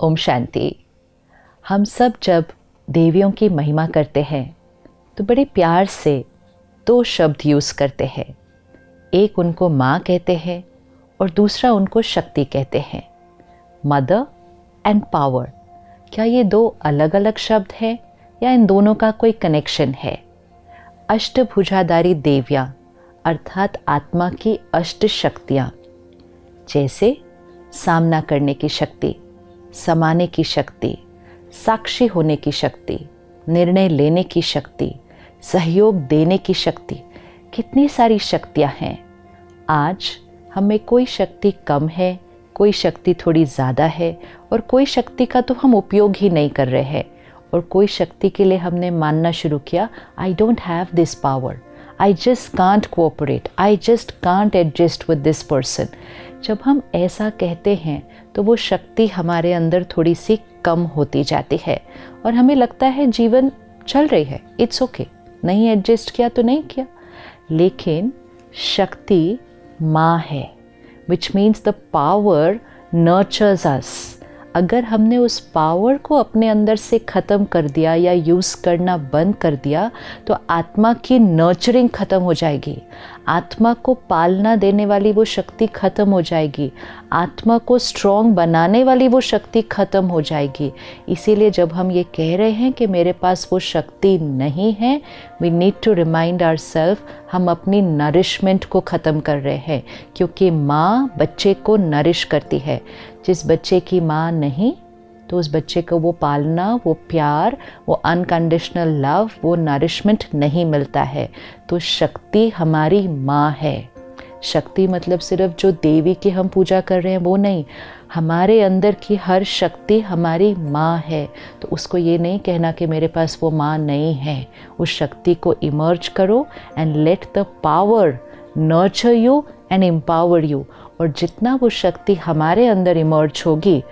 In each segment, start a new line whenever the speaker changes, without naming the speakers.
ओम शांति। हम सब जब देवियों की महिमा करते हैं तो बड़े प्यार से दो शब्द यूज़ करते हैं। एक उनको माँ कहते हैं और दूसरा उनको शक्ति कहते हैं, मदर एंड पावर। क्या ये दो अलग अलग शब्द हैं या इन दोनों का कोई कनेक्शन है? अष्टभुजाधारी देवियाँ अर्थात आत्मा की अष्ट शक्तियाँ, जैसे सामना करने की शक्ति, समाने की शक्ति, साक्षी होने की शक्ति, निर्णय लेने की शक्ति, सहयोग देने की शक्ति, कितनी सारी शक्तियाँ हैं। आज हमें कोई शक्ति कम है, कोई शक्ति थोड़ी ज़्यादा है और कोई शक्ति का तो हम उपयोग ही नहीं कर रहे हैं, और कोई शक्ति के लिए हमने मानना शुरू किया, I don't have this power, I just can't cooperate, I just can't adjust with this person. जब हम ऐसा कहते हैं तो वो शक्ति हमारे अंदर थोड़ी सी कम होती जाती है और हमें लगता है जीवन चल रही है, इट्स ओके, नहीं एडजस्ट किया तो नहीं किया। लेकिन शक्ति माँ है, which means the power nurtures us. अगर हमने उस पावर को अपने अंदर से ख़त्म कर दिया या यूज़ करना बंद कर दिया तो आत्मा की नर्चरिंग ख़त्म हो जाएगी, आत्मा को पालना देने वाली वो शक्ति ख़त्म हो जाएगी, आत्मा को स्ट्रॉन्ग बनाने वाली वो शक्ति ख़त्म हो जाएगी। इसीलिए जब हम ये कह रहे हैं कि मेरे पास वो शक्ति नहीं है, we need to remind ourselves, हम अपनी नरिशमेंट को ख़त्म कर रहे हैं, क्योंकि माँ बच्चे को नरिश करती है। जिस बच्चे की माँ नहीं तो उस बच्चे को वो पालना, वो प्यार, वो अनकंडीशनल लव, वो नरिशमेंट नहीं मिलता है। तो शक्ति हमारी माँ है। शक्ति मतलब सिर्फ जो देवी की हम पूजा कर रहे हैं वो नहीं, हमारे अंदर की हर शक्ति हमारी माँ है। तो उसको ये नहीं कहना कि मेरे पास वो माँ नहीं है। उस शक्ति को इमर्ज करो and let the power nurture you and empower you. और जितना वो शक्ति हमारे अंदर इमर्ज होगी,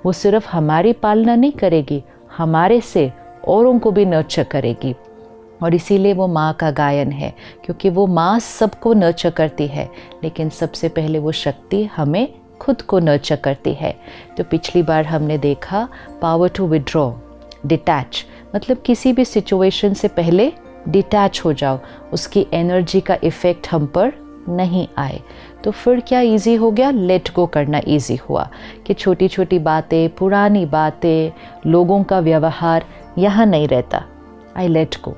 वो सिर्फ हमारी पालना नहीं करेगी, हमारे से औरों को भी नर्चर करेगी। और इसीलिए वो माँ का गायन है, क्योंकि वो माँ सबको नर्चर करती है, लेकिन सबसे पहले वो शक्ति हमें खुद को नर्चर करती है। तो पिछली बार हमने देखा पावर टू विड्रॉ, डिटैच, मतलब किसी भी सिचुएशन से पहले डिटैच हो जाओ, उसकी एनर्जी का इफ़ेक्ट हम पर नहीं आए। तो फिर क्या इजी हो गया, लेट गो करना इजी हुआ कि छोटी छोटी बातें, पुरानी बातें, लोगों का व्यवहार यहाँ नहीं रहता, आई लेट गो।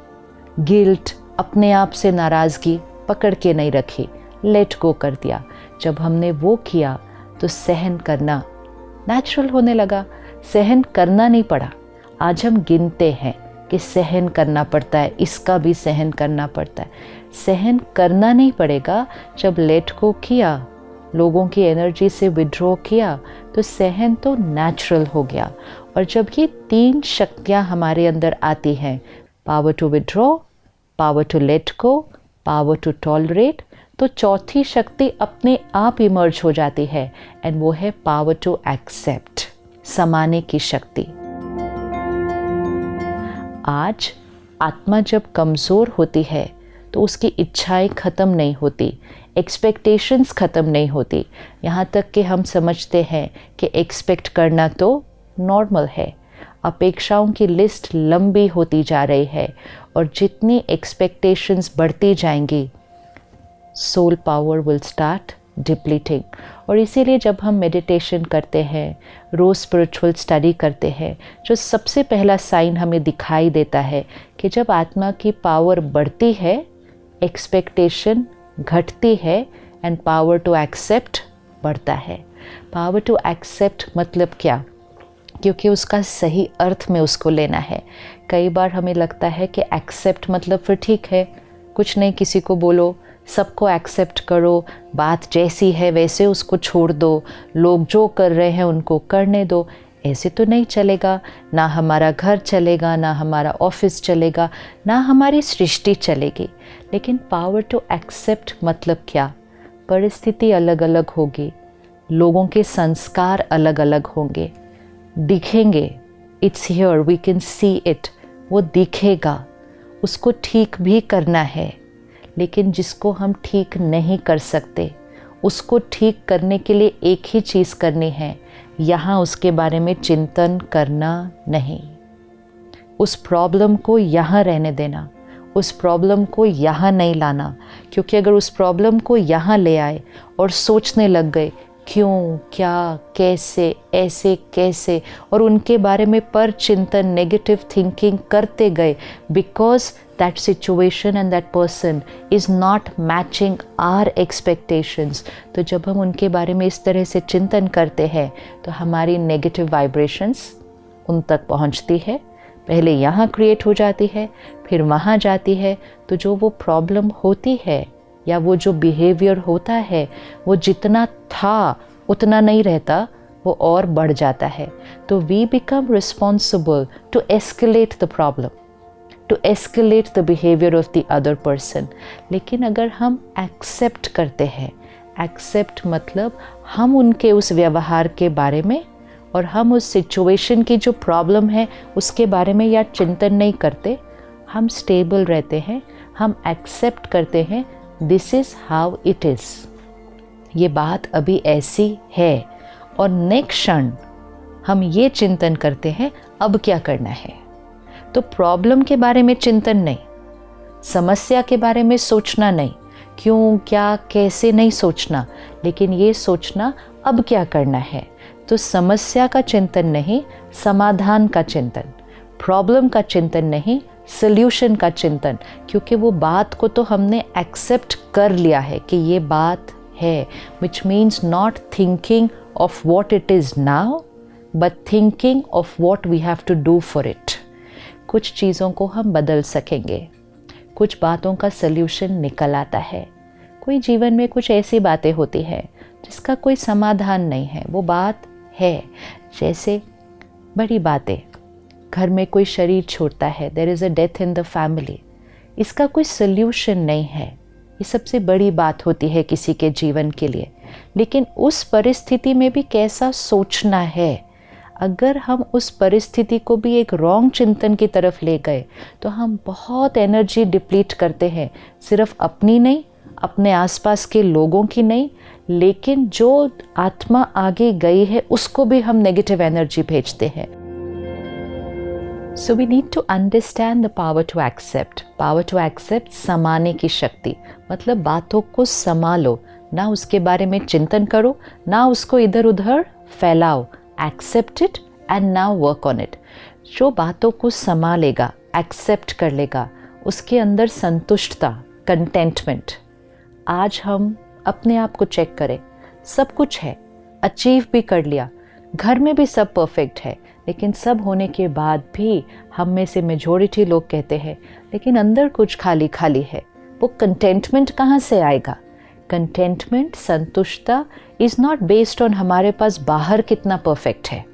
गिल्ट, अपने आप से नाराज़गी पकड़ के नहीं रखी, लेट गो कर दिया। जब हमने वो किया तो सहन करना नेचुरल होने लगा, सहन करना नहीं पड़ा। आज हम गिनते हैं कि सहन करना पड़ता है, इसका भी सहन करना पड़ता है। सहन करना नहीं पड़ेगा। जब लेट को किया, लोगों की एनर्जी से विड्रॉ किया, तो सहन तो नेचुरल हो गया। और जब ये तीन शक्तियाँ हमारे अंदर आती हैं, power to withdraw, power to let go, power to tolerate, तो चौथी शक्ति अपने आप इमर्ज हो जाती है, एंड वो है पावर टू एक्सेप्ट, समाने की शक्ति। आज आत्मा जब कमज़ोर होती है तो उसकी इच्छाएं ख़त्म नहीं होती, एक्सपेक्टेशंस ख़त्म नहीं होती। यहाँ तक कि हम समझते हैं कि एक्सपेक्ट करना तो नॉर्मल है। अपेक्षाओं की लिस्ट लंबी होती जा रही है, और जितनी एक्सपेक्टेशंस बढ़ती जाएंगी, soul power will start depleting. और इसीलिए जब हम मेडिटेशन करते हैं, रोज़ स्पिरिचुअल स्टडी करते हैं, जो सबसे पहला साइन हमें दिखाई देता है कि जब आत्मा की पावर बढ़ती है, एक्सपेक्टेशन घटती है एंड पावर टू एक्सेप्ट बढ़ता है। पावर टू एक्सेप्ट मतलब क्या? क्योंकि उसका सही अर्थ में उसको लेना है। कई बार हमें लगता है कि एक्सेप्ट मतलब फिर ठीक है, कुछ नहीं, किसी को बोलो, सबको एक्सेप्ट करो, बात जैसी है वैसे उसको छोड़ दो, लोग जो कर रहे हैं उनको करने दो। ऐसे तो नहीं चलेगा, ना हमारा घर चलेगा, ना हमारा ऑफिस चलेगा, ना हमारी सृष्टि चलेगी। लेकिन पावर टू एक्सेप्ट मतलब क्या? परिस्थिति अलग अलग होगी, लोगों के संस्कार अलग अलग होंगे, दिखेंगे, it's here, we can see it, वो दिखेगा, उसको ठीक भी करना है। लेकिन जिसको हम ठीक नहीं कर सकते, उसको ठीक करने के लिए एक ही चीज़ करनी है, यहाँ उसके बारे में चिंतन करना नहीं, उस प्रॉब्लम को यहाँ रहने देना, उस प्रॉब्लम को यहाँ नहीं लाना। क्योंकि अगर उस प्रॉब्लम को यहाँ ले आए और सोचने लग गए क्यों, क्या, कैसे, ऐसे कैसे, और उनके बारे में पर चिंतन, नेगेटिव थिंकिंग करते गए, because that situation and that person is not matching our expectations. तो जब हम उनके बारे में इस तरह से चिंतन करते हैं तो हमारी नेगेटिव वाइब्रेशंस उन तक पहुंचती है, पहले यहाँ क्रिएट हो जाती है, फिर वहाँ जाती है। तो जो वो प्रॉब्लम होती है या वो जो बिहेवियर होता है वो जितना था उतना नहीं रहता, वो और बढ़ जाता है। तो we become responsible to escalate the problem, to escalate the behaviour of the other person. लेकिन अगर हम एक्सेप्ट करते हैं, एक्सेप्ट मतलब हम उनके उस व्यवहार के बारे में और हम उस सिचुएशन की जो प्रॉब्लम है उसके बारे में या चिंतन नहीं करते, हम स्टेबल रहते हैं, हम एक्सेप्ट करते हैं this is how it is, ये बात अभी ऐसी है। और नेक्स्ट क्षण हम ये चिंतन करते हैं अब क्या करना है। तो प्रॉब्लम के बारे में चिंतन नहीं, समस्या के बारे में सोचना नहीं, क्यों, क्या, कैसे नहीं सोचना, लेकिन ये सोचना अब क्या करना है। तो समस्या का चिंतन नहीं, समाधान का चिंतन, प्रॉब्लम का चिंतन नहीं, सल्यूशन का चिंतन। क्योंकि वो बात को तो हमने एक्सेप्ट कर लिया है कि ये बात है, which means not thinking of what it is now but thinking of what we have to do for it. कुछ चीज़ों को हम बदल सकेंगे, कुछ बातों का सल्यूशन निकल आता है। कोई जीवन में कुछ ऐसी बातें होती हैं जिसका कोई समाधान नहीं है, वो बात है। जैसे बड़ी बातें, घर में कोई शरीर छोड़ता है, there is a death in the family, इसका कोई सल्यूशन नहीं है, ये सबसे बड़ी बात होती है किसी के जीवन के लिए। लेकिन उस परिस्थिति में भी कैसा सोचना है, अगर हम उस परिस्थिति को भी एक रॉन्ग चिंतन की तरफ ले गए तो हम बहुत एनर्जी डिप्लीट करते हैं, सिर्फ अपनी नहीं, अपने आसपास के लोगों की नहीं, लेकिन जो आत्मा आगे गई है उसको भी हम नेगेटिव एनर्जी भेजते हैं। So we need to understand the power to accept. Power to accept, समाने की शक्ति, मतलब बातों को संभालो, ना उसके बारे में चिंतन करो, ना उसको इधर उधर फैलाओ, except it and now work on it. जो बातों को संभालेगा, एक्सेप्ट कर लेगा, उसके अंदर संतुष्टता, कंटेंटमेंट। आज हम अपने आप को चेक करें, सब कुछ है, अचीव भी कर लिया, घर में भी सब परफेक्ट है, लेकिन सब होने के बाद भी हम में से मेजॉरिटी लोग कहते हैं लेकिन अंदर कुछ खाली खाली है। वो कंटेंटमेंट कहाँ से आएगा? कंटेंटमेंट, संतुष्टता इज़ नॉट बेस्ड ऑन हमारे पास बाहर कितना परफेक्ट है।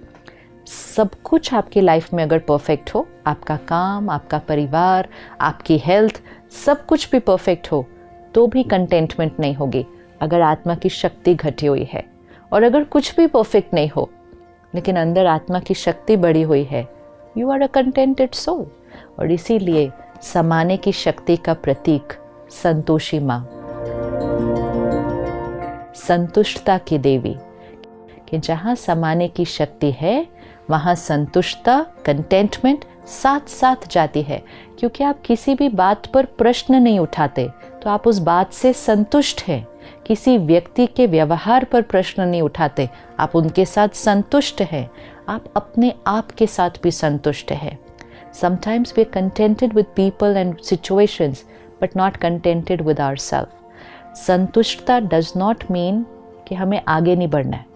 सब कुछ आपकी लाइफ में अगर परफेक्ट हो, आपका काम, आपका परिवार, आपकी हेल्थ, सब कुछ भी परफेक्ट हो, तो भी कंटेंटमेंट नहीं होगी अगर आत्मा की शक्ति घटी हुई है। और अगर कुछ भी परफेक्ट नहीं हो लेकिन अंदर आत्मा की शक्ति बढ़ी हुई है, you are a contented soul. और इसीलिए समाने की शक्ति का प्रतीक संतोषी माँ, संतुष्टता की देवी, कि जहाँ समाने की शक्ति है वहाँ संतुष्टता, कंटेंटमेंट साथ साथ जाती है। क्योंकि आप किसी भी बात पर प्रश्न नहीं उठाते तो आप उस बात से संतुष्ट हैं। किसी व्यक्ति के व्यवहार पर प्रश्न नहीं उठाते, आप उनके साथ संतुष्ट हैं। आप अपने आप के साथ भी संतुष्ट हैं। Sometimes we are contented with people and situations but not contented with ourselves. संतुष्टता does not mean कि हमें आगे नहीं बढ़ना है,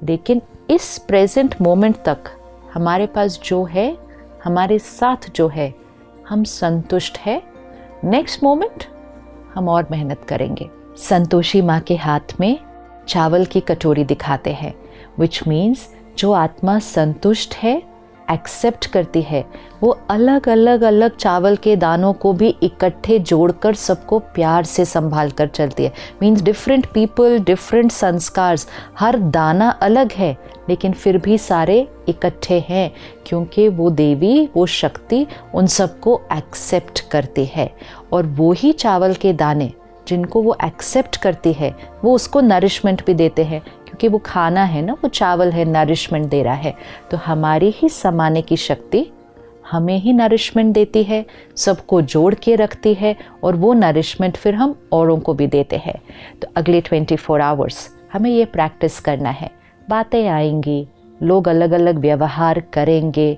लेकिन इस प्रेजेंट मोमेंट तक हमारे पास जो है, हमारे साथ जो है, हम संतुष्ट है। नेक्स्ट मोमेंट हम और मेहनत करेंगे। संतोषी माँ के हाथ में चावल की कटोरी दिखाते हैं, विच मीन्स जो आत्मा संतुष्ट है, एक्सेप्ट करती है, वो अलग अलग अलग चावल के दानों को भी इकट्ठे जोड़कर सबको प्यार से संभाल कर चलती है। मीन्स डिफरेंट पीपल, डिफरेंट संस्कार्स, हर दाना अलग है लेकिन फिर भी सारे इकट्ठे हैं, क्योंकि वो देवी, वो शक्ति उन सबको एक्सेप्ट करती है। और वो ही चावल के दाने जिनको वो एक्सेप्ट करती है वो उसको नरिशमेंट भी देते हैं, क्योंकि वो खाना है ना, वो चावल है, नरिशमेंट दे रहा है। तो हमारी ही समाने की शक्ति हमें ही नरिशमेंट देती है, सबको जोड़ के रखती है, और वो नरिशमेंट फिर हम औरों को भी देते हैं। तो अगले 24 आवर्स हमें ये प्रैक्टिस करना है। बातें आएंगी, लोग अलग अलग व्यवहार करेंगे,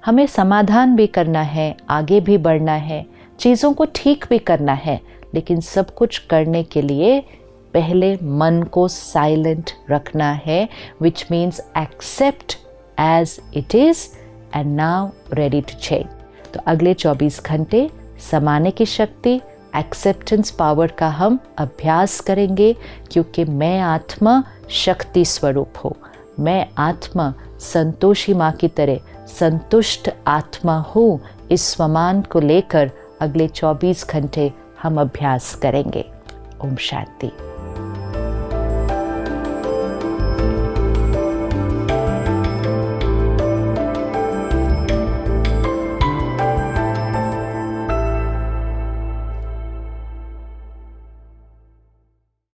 हमें समाधान भी करना है, आगे भी बढ़ना है, चीज़ों को ठीक भी करना है, लेकिन सब कुछ करने के लिए पहले मन को साइलेंट रखना है, which means accept as it is and now ready to change. तो अगले 24 घंटे समाने की शक्ति, एक्सेप्टेंस पावर का हम अभ्यास करेंगे, क्योंकि मैं आत्मा शक्ति स्वरूप हूँ। मैं आत्मा संतोषी माँ की तरह संतुष्ट आत्मा हूँ। इस स्वमान को लेकर अगले 24 घंटे हम अभ्यास करेंगे। ओम शांति।